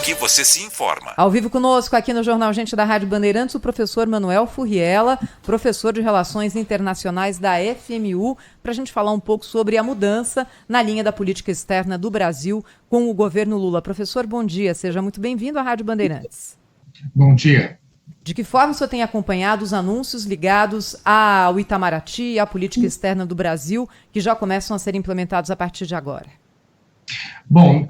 Aqui você se informa. Ao vivo conosco aqui no Jornal Gente da Rádio Bandeirantes, o professor Manuel Furriela, professor de Relações Internacionais da FMU, para a gente falar um pouco sobre a mudança na linha da política externa do Brasil com o governo Lula. Professor, bom dia, seja muito bem-vindo à Rádio Bandeirantes. Bom dia. De que forma o senhor tem acompanhado os anúncios ligados ao Itamaraty e à política externa do Brasil, que já começam a ser implementados a partir de agora? Bom,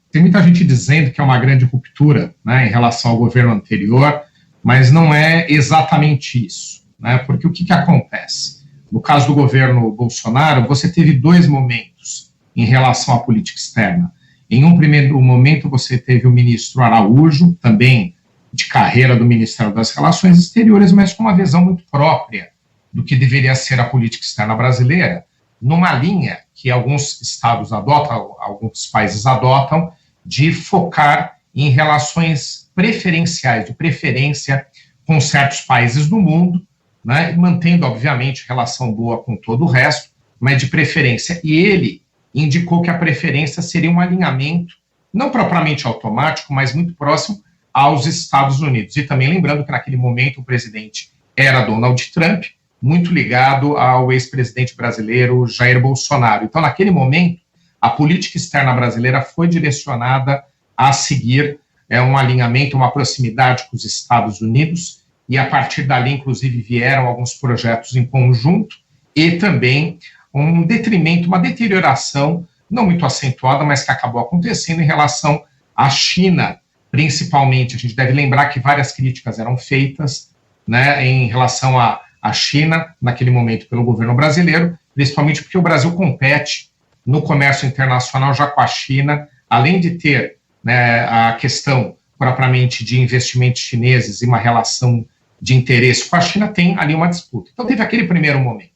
tem muita gente dizendo que é uma grande ruptura, né, em relação ao governo anterior, mas não é exatamente isso, né, porque o que acontece? No caso do governo Bolsonaro, você teve dois momentos em relação à política externa. Em um primeiro momento, você teve o ministro Araújo, também de carreira do Ministério das Relações Exteriores, mas com uma visão muito própria do que deveria ser a política externa brasileira, numa linha que alguns estados adotam, alguns países adotam, de focar em relações preferenciais, de preferência com certos países do mundo, né, mantendo, obviamente, relação boa com todo o resto, mas de preferência. E ele indicou que a preferência seria um alinhamento, não propriamente automático, mas muito próximo aos Estados Unidos. E também lembrando que naquele momento o presidente era Donald Trump, muito ligado ao ex-presidente brasileiro Jair Bolsonaro. Então, naquele momento, a política externa brasileira foi direcionada a seguir um alinhamento, uma proximidade com os Estados Unidos, e a partir dali, inclusive, vieram alguns projetos em conjunto, e também um detrimento, uma deterioração, não muito acentuada, mas que acabou acontecendo em relação à China, principalmente. A gente deve lembrar que várias críticas eram feitas, né, em relação à China, naquele momento, pelo governo brasileiro, principalmente porque o Brasil compete no comércio internacional já com a China, além de ter, né, a questão propriamente de investimentos chineses e uma relação de interesse com a China, tem ali uma disputa. Então teve aquele primeiro momento.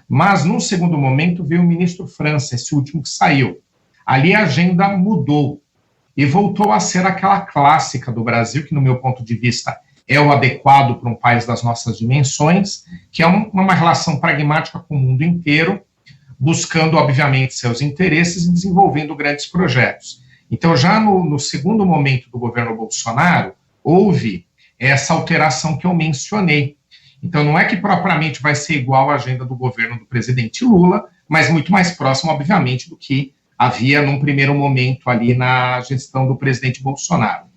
Mas, num segundo momento, veio o ministro França, esse último que saiu. Ali a agenda mudou e voltou a ser aquela clássica do Brasil, que, no meu ponto de vista, é o adequado para um país das nossas dimensões, que é uma relação pragmática com o mundo inteiro, buscando, obviamente, seus interesses e desenvolvendo grandes projetos. Então, já no segundo momento do governo Bolsonaro, houve essa alteração que eu mencionei. Então, não é que propriamente vai ser igual à agenda do governo do presidente Lula, mas muito mais próximo, obviamente, do que havia num primeiro momento ali na gestão do presidente Bolsonaro.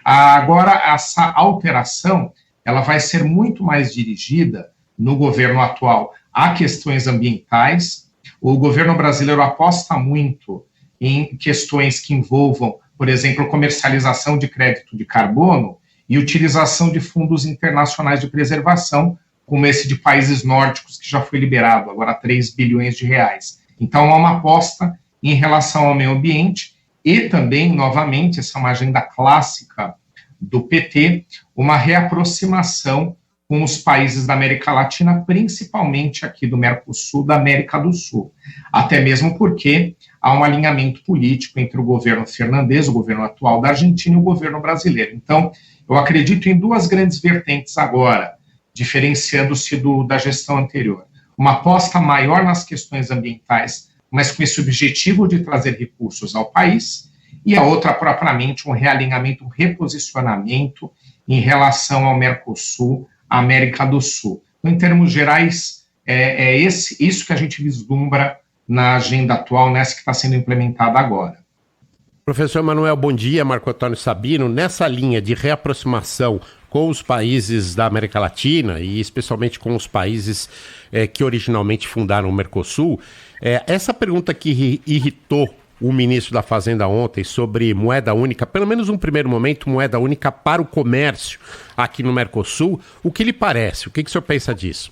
Agora, essa alteração, ela vai ser muito mais dirigida no governo atual a questões ambientais. O governo brasileiro aposta muito em questões que envolvam, por exemplo, comercialização de crédito de carbono e utilização de fundos internacionais de preservação, como esse de países nórdicos, que já foi liberado, agora 3 bilhões de reais. Então, há uma aposta em relação ao meio ambiente e também, novamente, essa é uma agenda clássica do PT, uma reaproximação com os países da América Latina, principalmente aqui do Mercosul, da América do Sul. Até mesmo porque há um alinhamento político entre o governo Fernandes, o governo atual da Argentina, e o governo brasileiro. Então, eu acredito em duas grandes vertentes agora, diferenciando-se da gestão anterior. Uma aposta maior nas questões ambientais, mas com esse objetivo de trazer recursos ao país, e a outra, propriamente, um realinhamento, um reposicionamento em relação ao Mercosul, à América do Sul. Então, em termos gerais, isso que a gente vislumbra na agenda atual, nessa que está sendo implementada agora. Professor Manuel, bom dia. Marco Antônio Sabino. Nessa linha de reaproximação com os países da América Latina e especialmente com os países que originalmente fundaram o Mercosul, essa pergunta que irritou o ministro da Fazenda ontem sobre moeda única, pelo menos um primeiro momento, moeda única para o comércio aqui no Mercosul, o que lhe parece? O que o senhor pensa disso?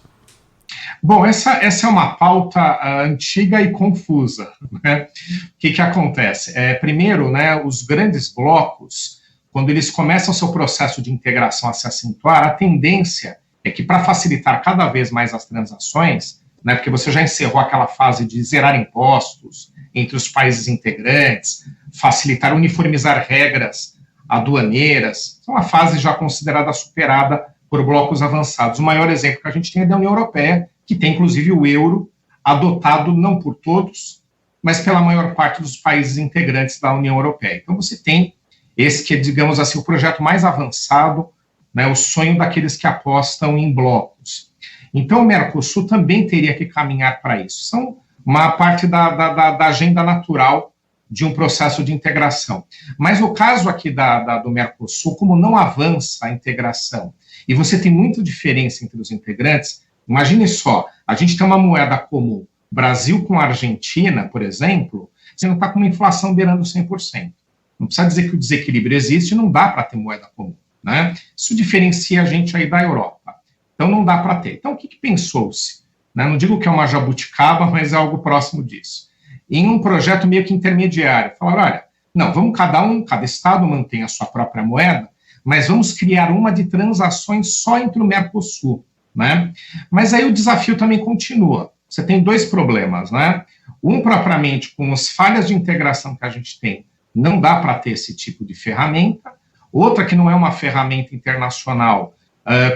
Bom, essa é uma pauta antiga e confusa, né? O que acontece? Primeiro, né, os grandes blocos, quando eles começam seu processo de integração a se acentuar, a tendência é que, para facilitar cada vez mais as transações, né, porque você já encerrou aquela fase de zerar impostos entre os países integrantes, facilitar, uniformizar regras aduaneiras, é uma fase já considerada superada por blocos avançados. O maior exemplo que a gente tem é da União Europeia, que tem, inclusive, o euro adotado não por todos, mas pela maior parte dos países integrantes da União Europeia. Então, você tem Esse que é, digamos assim, o projeto mais avançado, né, o sonho daqueles que apostam em blocos. Então, o Mercosul também teria que caminhar para isso. São uma parte da agenda natural de um processo de integração. Mas no caso aqui do Mercosul, como não avança a integração, e você tem muita diferença entre os integrantes, imagine só, a gente tem uma moeda comum, Brasil com a Argentina, por exemplo, você não está com uma inflação beirando 100%. Não precisa dizer que o desequilíbrio existe, não dá para ter moeda comum, né? Isso diferencia a gente aí da Europa. Então não dá para ter. Então o que pensou-se? Né? Não digo que é uma jabuticaba, mas é algo próximo disso. Em um projeto meio que intermediário, falaram, olha, não, vamos cada estado mantém a sua própria moeda, mas vamos criar uma de transações só entre o Mercosul, né? Mas aí o desafio também continua. Você tem dois problemas, né? Um, propriamente, com as falhas de integração que a gente tem, não dá para ter esse tipo de ferramenta. Outra, que não é uma ferramenta internacional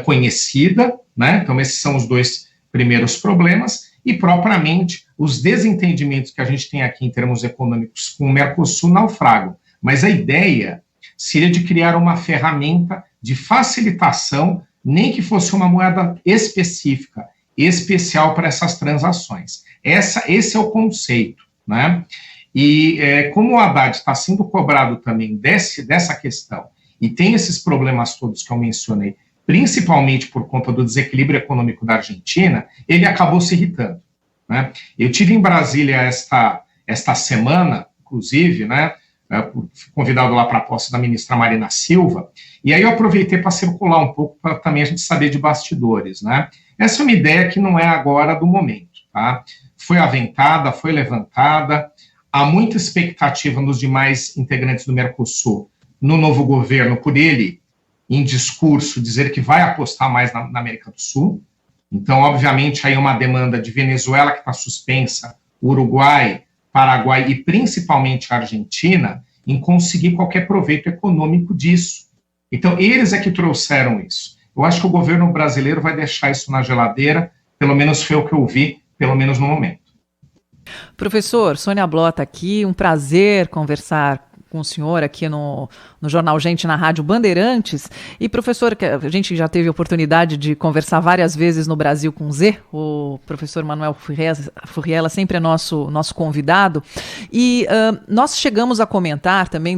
conhecida, né? Então, esses são os dois primeiros problemas. E, propriamente, os desentendimentos que a gente tem aqui em termos econômicos com o Mercosul naufragam. Mas a ideia seria de criar uma ferramenta de facilitação, nem que fosse uma moeda específica, especial para essas transações. Esse é o conceito, né? E como o Haddad está sendo cobrado também dessa questão, e tem esses problemas todos que eu mencionei, principalmente por conta do desequilíbrio econômico da Argentina, ele acabou se irritando, né? Eu tive em Brasília esta semana, inclusive, né? Fui convidado lá para a posse da ministra Marina Silva, e aí eu aproveitei para circular um pouco, para também a gente saber de bastidores, né? Essa é uma ideia que não é agora do momento, tá? Foi aventada, foi levantada, há muita expectativa nos demais integrantes do Mercosul, no novo governo, por ele, em discurso, dizer que vai apostar mais na América do Sul. Então, obviamente, aí uma demanda de Venezuela, que está suspensa, Uruguai, Paraguai e principalmente a Argentina, em conseguir qualquer proveito econômico disso. Então, eles é que trouxeram isso. Eu acho que o governo brasileiro vai deixar isso na geladeira, pelo menos foi o que eu vi, pelo menos no momento. Professor, Sônia Blota aqui, um prazer conversar com o senhor aqui no Jornal Gente, na Rádio Bandeirantes. E, professor, a gente já teve a oportunidade de conversar várias vezes no Brasil com Z, o professor Manuel Furriela sempre é nosso convidado, e nós chegamos a comentar também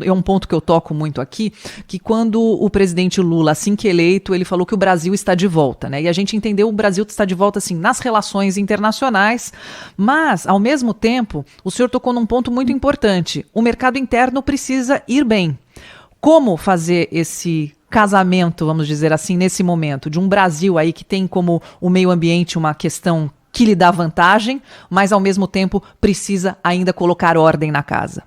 é um ponto que eu toco muito aqui, que quando o presidente Lula, assim que eleito, ele falou que o Brasil está de volta, né? E a gente entendeu o Brasil está de volta, assim, nas relações internacionais, mas, ao mesmo tempo, o senhor tocou num ponto muito importante. O mercado interno precisa ir bem. Como fazer esse casamento, vamos dizer assim, nesse momento, de um Brasil aí que tem como o meio ambiente uma questão que lhe dá vantagem, mas ao mesmo tempo precisa ainda colocar ordem na casa?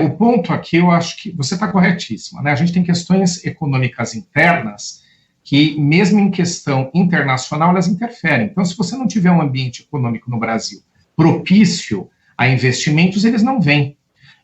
O ponto aqui, eu acho que você está corretíssima, né? A gente tem questões econômicas internas que, mesmo em questão internacional, elas interferem. Então, se você não tiver um ambiente econômico no Brasil propício a investimentos, eles não vêm.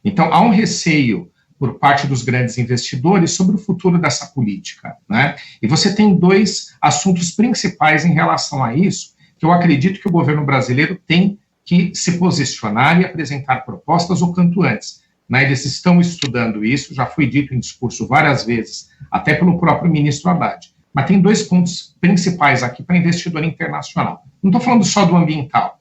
Então, há um receio por parte dos grandes investidores sobre o futuro dessa política, né? E você tem dois assuntos principais em relação a isso, que eu acredito que o governo brasileiro tem que se posicionar e apresentar propostas o quanto antes, né? Eles estão estudando isso, já foi dito em discurso várias vezes, até pelo próprio ministro Haddad. Mas tem dois pontos principais aqui para investidor internacional. Não estou falando só do ambiental,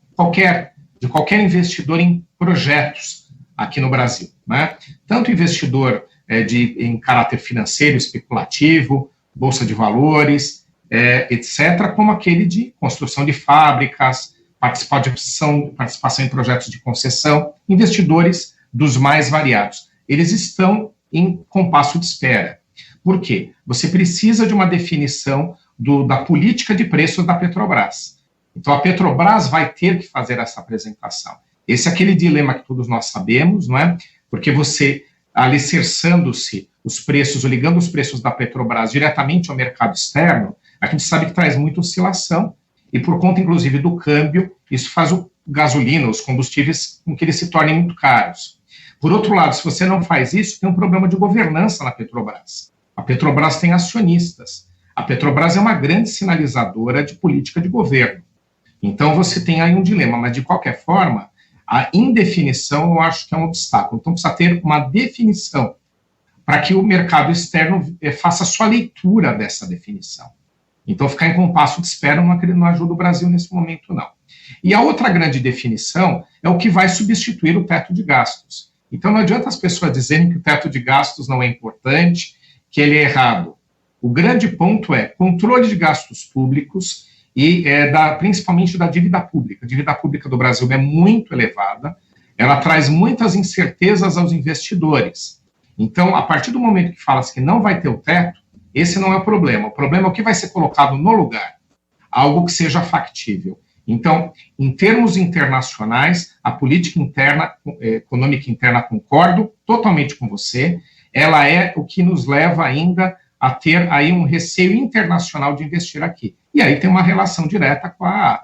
de qualquer investidor em projetos aqui no Brasil, né? Tanto investidor em caráter financeiro, especulativo, bolsa de valores, etc., como aquele de construção de fábricas, participação em projetos de concessão, investidores dos mais variados. Eles estão em compasso de espera. Por quê? Você precisa de uma definição da política de preços da Petrobras. Então, a Petrobras vai ter que fazer essa apresentação. Esse é aquele dilema que todos nós sabemos, não é? Porque você, alicerçando-se os preços, ou ligando os preços da Petrobras diretamente ao mercado externo, a gente sabe que traz muita oscilação, e por conta, inclusive, do câmbio, isso faz o gasolina, os combustíveis, com que eles se tornem muito caros. Por outro lado, se você não faz isso, tem um problema de governança na Petrobras. A Petrobras tem acionistas. A Petrobras é uma grande sinalizadora de política de governo. Então, você tem aí um dilema, mas, de qualquer forma, A indefinição eu acho que é um obstáculo. Então precisa ter uma definição para que o mercado externo faça a sua leitura dessa definição. Então ficar em compasso de espera não ajuda o Brasil nesse momento, não. E a outra grande definição é o que vai substituir o teto de gastos. Então não adianta as pessoas dizerem que o teto de gastos não é importante, que ele é errado. O grande ponto é controle de gastos públicos e principalmente da dívida pública. A dívida pública do Brasil é muito elevada, ela traz muitas incertezas aos investidores. Então, a partir do momento que fala-se que não vai ter o teto, esse não é o problema. O problema é o que vai ser colocado no lugar, algo que seja factível. Então, em termos internacionais, a política interna, econômica interna, concordo totalmente com você, ela é o que nos leva ainda a ter aí um receio internacional de investir aqui. E aí tem uma relação direta com a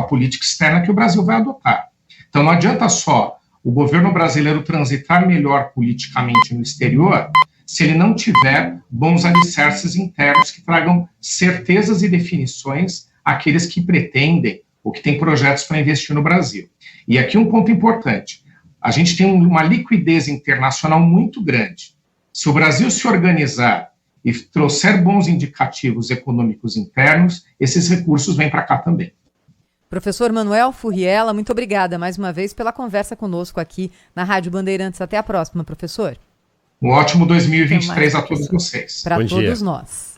política externa que o Brasil vai adotar. Então, não adianta só o governo brasileiro transitar melhor politicamente no exterior se ele não tiver bons alicerces internos que tragam certezas e definições àqueles que pretendem ou que têm projetos para investir no Brasil. E aqui um ponto importante, a gente tem uma liquidez internacional muito grande. Se o Brasil se organizar e trouxer bons indicativos econômicos internos, esses recursos vêm para cá também. Professor Manuel Furriela, muito obrigada mais uma vez pela conversa conosco aqui na Rádio Bandeirantes. Até a próxima, professor. Um ótimo 2023 a todos vocês. Para todos nós.